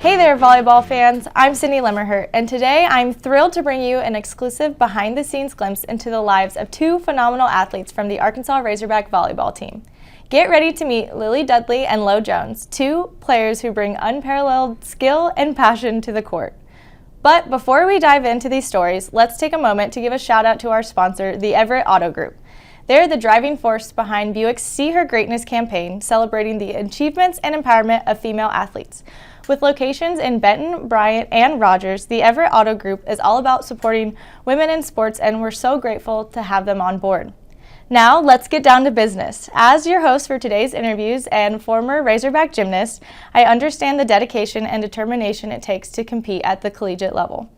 Hey there, volleyball fans. I'm Sydney Lemmerhurt, and today I'm thrilled to bring you an exclusive behind-the-scenes glimpse into the lives of two phenomenal athletes from the Arkansas Razorback volleyball team. Get ready to meet Dudley and Lo Jones, two players who bring unparalleled skill and passion to the court. But before we dive into these stories, let's take a moment to give a shout out to our sponsor, the Everett Auto Group. They're the driving force behind Buick's See Her Greatness campaign, celebrating the achievements and empowerment of female athletes. With locations in Benton, Bryant, and Rogers, the Everett Auto Group is all about supporting women in sports, and we're so grateful to have them on board. Now, let's get down to business. As your host for today's interviews and former Razorback gymnast, I understand the dedication and determination it takes to compete at the collegiate level.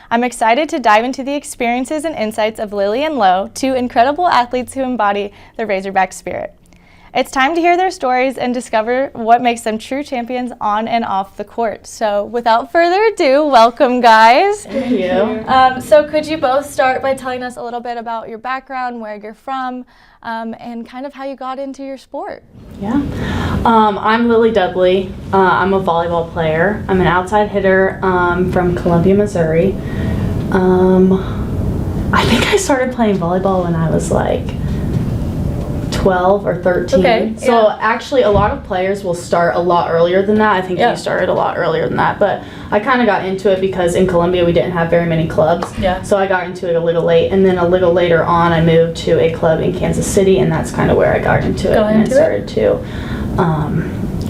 I'm excited to dive into the experiences and insights of Dudley and Lo, two incredible athletes who embody the Razorback spirit. It's time to hear their stories and discover what makes them true champions on and off the court. So without further ado, welcome, guys. Thank you. So could you both start by telling us a little bit about your background, where you're from, and kind of how you got into your sport? Yeah. I'm Dudley. I'm a volleyball player. I'm an outside hitter from Columbia, Missouri. I think I started playing volleyball when I was like 12 or 13. Okay, so actually a lot of players will start a lot earlier than that. I think you started a lot earlier than that, but I kind of got into it because in Columbia we didn't have very many clubs. Yeah. So I got into it a little late, and then a little later on I moved to a club in Kansas City, and that's kind of where I got into it and started to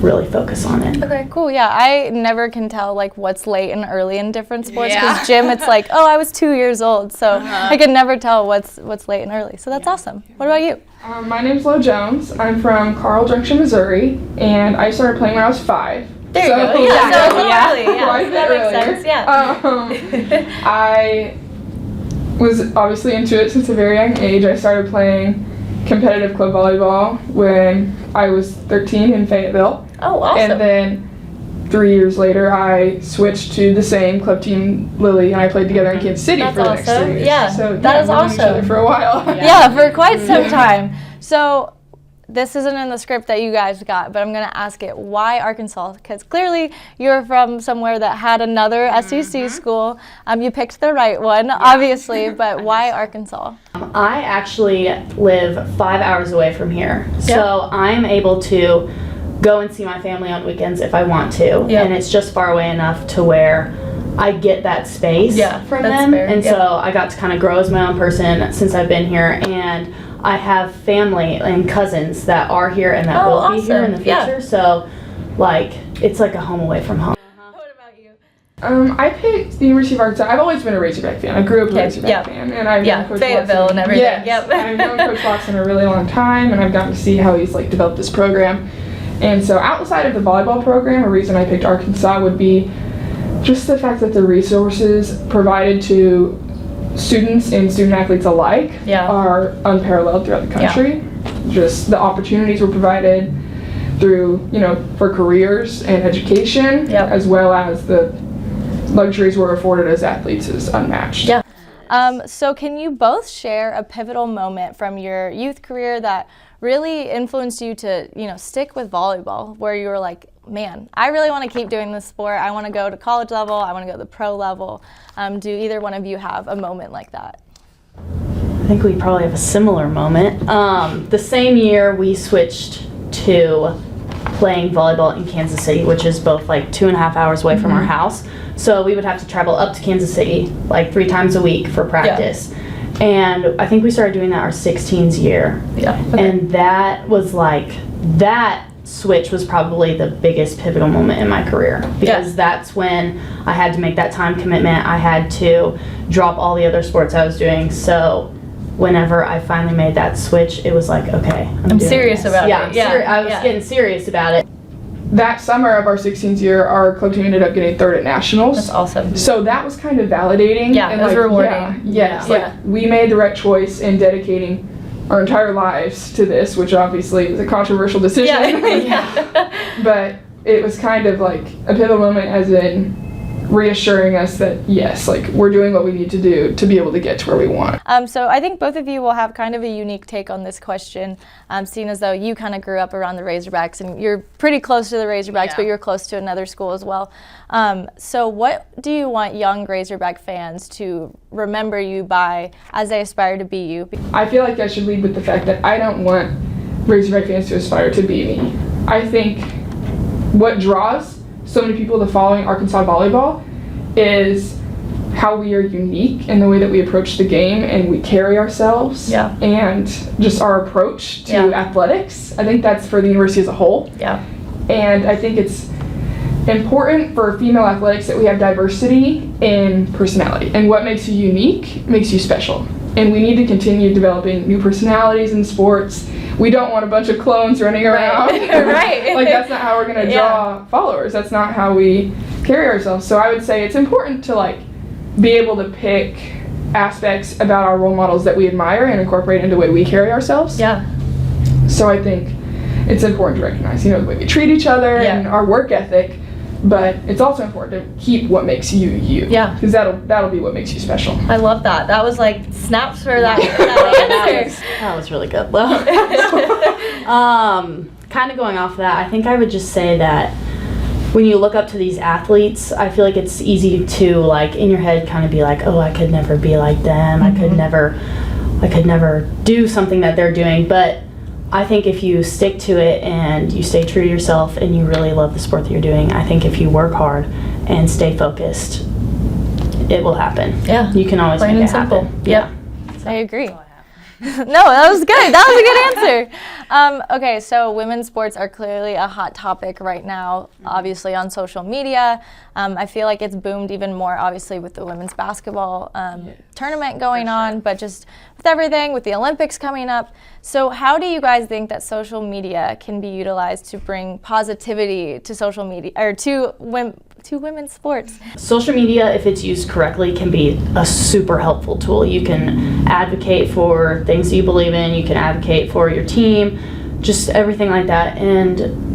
really focus on it. Okay, cool. Yeah, I never can tell like what's late and early in different sports because gym, it's like, oh, I was 2 years old, so I can never tell what's late and early. So that's awesome. What about you? My name's Lo Jones. I'm from Carl Junction, Missouri, and I started playing when I was 5. There you go. Yeah, so a little early. Yeah, quite a bit that earlier. makes sense. Yeah. I was obviously into it since a very young age. I started playing competitive club volleyball when I was 13 in Fayetteville. Oh, awesome. And then 3 years later, I switched to the same club team, Lily, and I played together in Kansas City for the next 3 years. Yeah, so that is we've known awesome. each other for a while. Yeah, for quite some time. So this isn't in the script that you guys got, but I'm going to ask it. Why Arkansas? Because clearly you're from somewhere that had another SEC school. You picked the right one, obviously, but why Arkansas? I actually live 5 hours away from here, so I'm able to go and see my family on weekends if I want to, and it's just far away enough to where I get that space from them, and so I got to kind of grow as my own person since I've been here, and I have family and cousins that are here and that will be here in the future, so like it's like a home away from home. What about you? I picked the University of Arkansas. I've always been a Razorback fan. I grew up a Razorback fan, and I've known Coach Fayetteville Watson. and everything. Yes, I've known Coach Watson a really long time, and I've gotten to see how he's like developed this program. And so outside of the volleyball program, a reason I picked Arkansas would be just the fact that the resources provided to students and student athletes alike are unparalleled throughout the country. Just the opportunities were provided through, for careers and education, as well as the luxuries we're afforded as athletes is unmatched. Yeah. So can you both share a pivotal moment from your youth career that really influenced you to, stick with volleyball, where you were like, man, I really want to keep doing this sport. I want to go to college level. I want to go to the pro level. Do either one of you have a moment like that? I think we probably have a similar moment. The same year we switched to playing volleyball in Kansas City, which is both like 2.5 hours away from our house. So we would have to travel up to Kansas City like 3 times a week for practice. And I think we started doing that our 16th year. And that was like, that switch was probably the biggest pivotal moment in my career, because that's when I had to make that time commitment. I had to drop all the other sports I was doing. So whenever I finally made that switch, it was like, okay, I'm serious about it. I was getting serious about it. That summer of our 16th year, our club team ended up getting 3rd at nationals. That's awesome. So that was kind of validating. Yeah, and it was rewarding. Like we made the right choice in dedicating our entire lives to this, which obviously was a controversial decision. But it was kind of like a pivotal moment, as in reassuring us that yes, like we're doing what we need to do to be able to get to where we want. So I think both of you will have kind of a unique take on this question, seeing as though you kind of grew up around the Razorbacks and you're pretty close to the Razorbacks, but you're close to another school as well. So what do you want young Razorback fans to remember you by as they aspire to be you? I feel like I should lead with the fact that I don't want Razorback fans to aspire to be me. I think what draws so many people to following Arkansas volleyball is how we are unique in the way that we approach the game and we carry ourselves, and just our approach to athletics. I think that's for the university as a whole. And I think it's important for female athletics that we have diversity in personality, and what makes you unique makes you special. And we need to continue developing new personalities in sports. We don't want a bunch of clones running around. Right. Like, that's not how we're going to draw followers. That's not how we carry ourselves. So I would say it's important to like be able to pick aspects about our role models that we admire and incorporate into the way we carry ourselves. So I think it's important to recognize, the way we treat each other and our work ethic, but it's also important to keep what makes you you. Because that'll be what makes you special. I love that. That was like snaps for that answer. That was really good, though. Kind of going off of that, I think I would just say that when you look up to these athletes, I feel like it's easy to, like, in your head kind of be like, oh, I could never be like them. I could never do something that they're doing. But I think if you stick to it and you stay true to yourself and you really love the sport that you're doing, I think if you work hard and stay focused, it will happen. You can always Plain make and it simple. happen. I agree. No, that was good. That was a good answer. Okay, so women's sports are clearly a hot topic right now, obviously on social media. I feel like it's boomed even more, obviously, with the women's basketball tournament going on, but just with everything, with the Olympics coming up. So how do you guys think that social media can be utilized to bring positivity to social media, or to women's sports? Social media, if it's used correctly, can be a super helpful tool. You can advocate for things you believe in, you can advocate for your team, just everything like that. And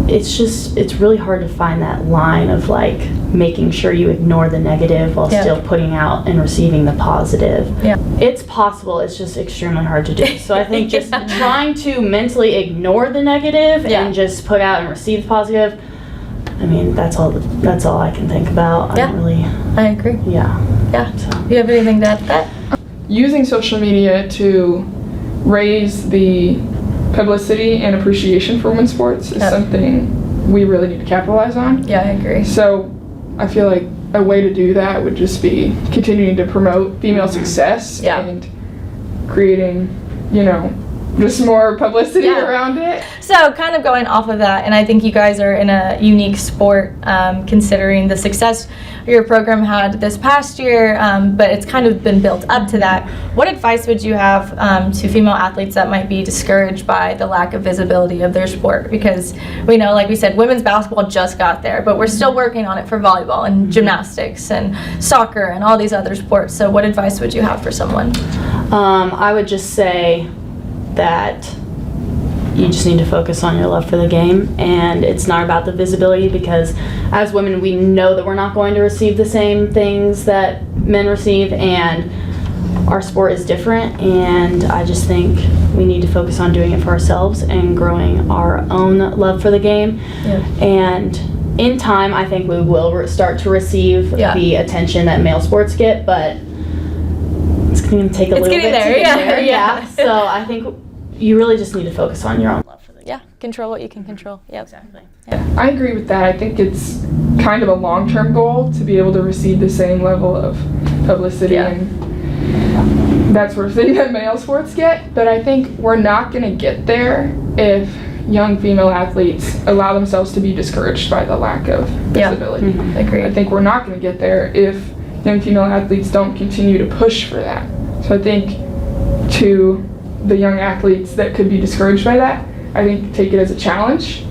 it's really hard to find that line of like making sure you ignore the negative while still putting out and receiving the positive. It's possible, it's just extremely hard to do. So I think just trying to mentally ignore the negative and just put out and receive the positive, I mean, that's all I can think about. I agree. So. Do you have anything to add to that? Using social media to raise the publicity and appreciation for women's sports is something we really need to capitalize on. I agree. So I feel like a way to do that would just be continuing to promote female success and creating, just more publicity around it. So kind of going off of that, and I think you guys are in a unique sport considering the success your program had this past year, but it's kind of been built up to that. What advice would you have to female athletes that might be discouraged by the lack of visibility of their sport? Because we know, like we said, women's basketball just got there, but we're still working on it for volleyball and gymnastics and soccer and all these other sports. So what advice would you have for someone? I would just say that you just need to focus on your love for the game, and it's not about the visibility, because as women we know that we're not going to receive the same things that men receive, and our sport is different, and I just think we need to focus on doing it for ourselves and growing our own love for the game. And in time I think we will start to receive the attention that male sports get, but it's going to take a little bit to get there. So I think you really just need to focus on your own love for the game. Control what you can control. Exactly. I agree with that. I think it's kind of a long-term goal to be able to receive the same level of publicity and that sort of thing that male sports get. But I think we're not going to get there if young female athletes allow themselves to be discouraged by the lack of visibility. Agreed. I think we're not going to get there if young female athletes don't continue to push for that. So I think to the young athletes that could be discouraged by that, I think take it as a challenge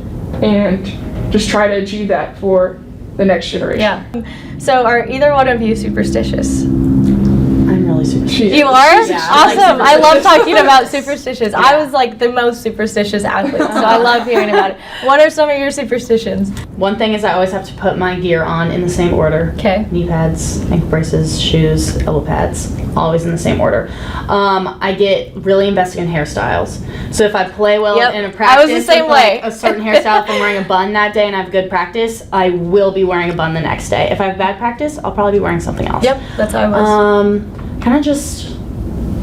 and just try to achieve that for the next generation. So are either one of you superstitious? I'm really superstitious. You are? Yeah, Awesome. I love talking about superstitions. Yeah. I was like the most superstitious athlete, so I love hearing about it. What are some of your superstitions? One thing is I always have to put my gear on in the same order. Okay. Knee pads, ankle braces, shoes, elbow pads, always in the same order. I get really invested in hairstyles. So if I play well Yep. in a I practice was the same with like way. a certain hairstyle, if I'm wearing a bun that day and I have good practice, I will be wearing a bun the next day. If I have bad practice, I'll probably be wearing something else. Yep, that's how I was. Kind of just,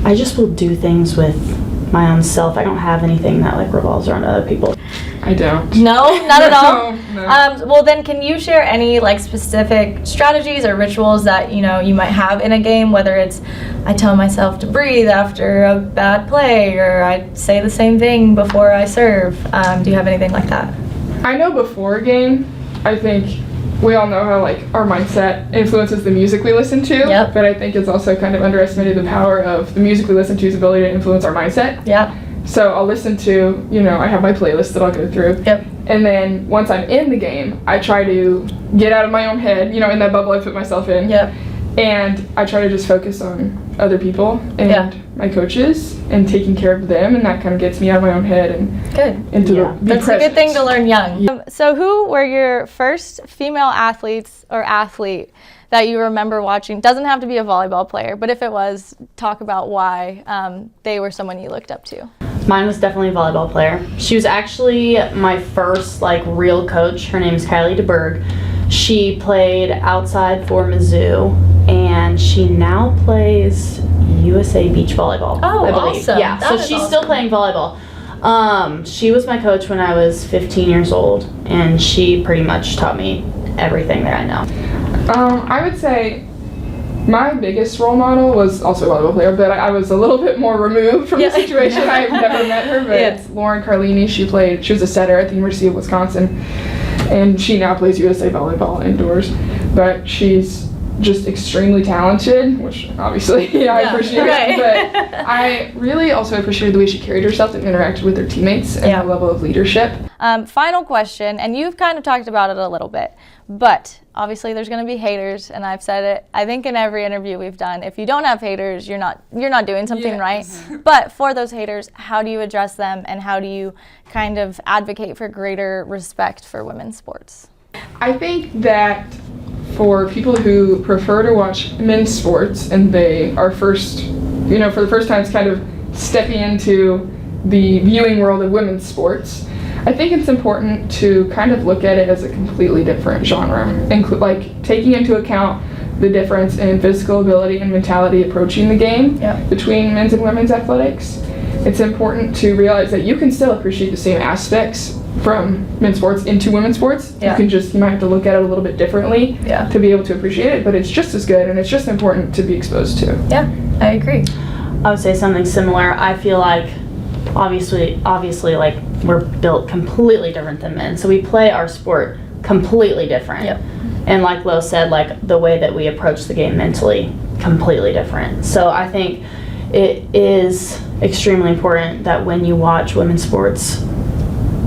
I just will do things with my own self. I don't have anything that like revolves around other people. I don't. No, not at all. No. Well, then, can you share any like specific strategies or rituals that you might have in a game? Whether it's I tell myself to breathe after a bad play, or I say the same thing before I serve. Do you have anything like that? I know before a game, I think we all know how like our mindset influences the music we listen to. Yep. But I think it's also kind of underestimated the power of the music we listen to's ability to influence our mindset. Yeah. So I'll listen to, I have my playlist that I'll go through. Yep. And then once I'm in the game, I try to get out of my own head, in that bubble I put myself in. Yep. And I try to just focus on other people and Yeah. my coaches and taking care of them, and that kind of gets me out of my own head and Good. into Yeah. the That's a good thing to learn young. Yeah. So who were your first female athletes or athlete that you remember watching? Doesn't have to be a volleyball player, but if it was, talk about why they were someone you looked up to. Mine was definitely a volleyball player. She was actually my first like real coach. Her name is Kylie DeBerg. She played outside for Mizzou, and she now plays USA Beach Volleyball. Oh, I believe. awesome. Yeah, That so is she's awesome. still playing volleyball. She was my coach when I was 15 years old, and she pretty much taught me everything that I know. I would say my biggest role model was also a volleyball player, but I was a little bit more removed from Yeah. the situation. I've never met her, but Yeah. it's Lauren Carlini. She was a setter at the University of Wisconsin, and she now plays USA Volleyball indoors. But she's just extremely talented, which obviously I appreciate. right. But I really also appreciated the way she carried herself and interacted with her teammates and Yeah. the level of leadership. Final question, and you've kind of talked about it a little bit, but obviously there's going to be haters, and I've said it, I think in every interview we've done, if you don't have haters, you're not doing something right. But for those haters, how do you address them, and how do you kind of advocate for greater respect for women's sports? I think that for people who prefer to watch men's sports and they are for the first time kind of stepping into the viewing world of women's sports, I think it's important to kind of look at it as a completely different genre, like taking into account the difference in physical ability and mentality approaching the game Yep. between men's and women's athletics. It's important to realize that you can still appreciate the same aspects from men's sports into women's sports. Yeah. You might have to look at it a little bit differently Yeah. to be able to appreciate it, but it's just as good and it's just important to be exposed to. Yeah, I agree. I would say something similar. I feel like obviously like we're built completely different than men, so we play our sport completely different. Yep. And like Lo said, like the way that we approach the game mentally, completely different. So I think it is extremely important that when you watch women's sports,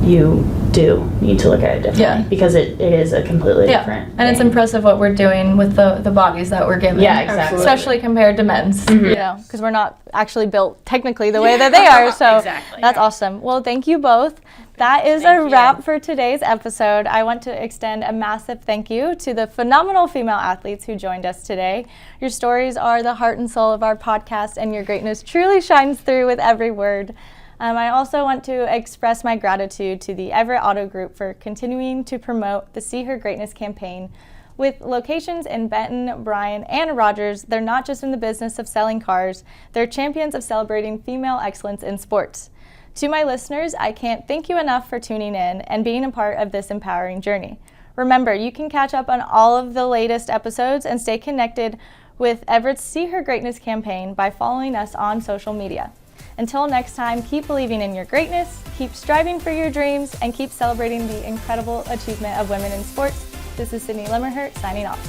you do need to look at it differently, Yeah. because it is a completely different and it's game. impressive what we're doing with the bodies that we're given. Yeah, exactly. Especially compared to men's, Mhm. because we're not actually built technically the way that they are. So Exactly. that's awesome. Well, thank you both. That is Thank a you. wrap for today's episode. I want to extend a massive thank you to the phenomenal female athletes who joined us today. Your stories are the heart and soul of our podcast, and your greatness truly shines through with every word. I also want to express my gratitude to the Everett Auto Group for continuing to promote the See Her Greatness campaign. With locations in Benton, Bryan, and Rogers, they're not just in the business of selling cars, they're champions of celebrating female excellence in sports. To my listeners, I can't thank you enough for tuning in and being a part of this empowering journey. Remember, you can catch up on all of the latest episodes and stay connected with Everett's See Her Greatness campaign by following us on social media. Until next time, keep believing in your greatness, keep striving for your dreams, and keep celebrating the incredible achievement of women in sports. This is Sydney Lemmerhurt signing off.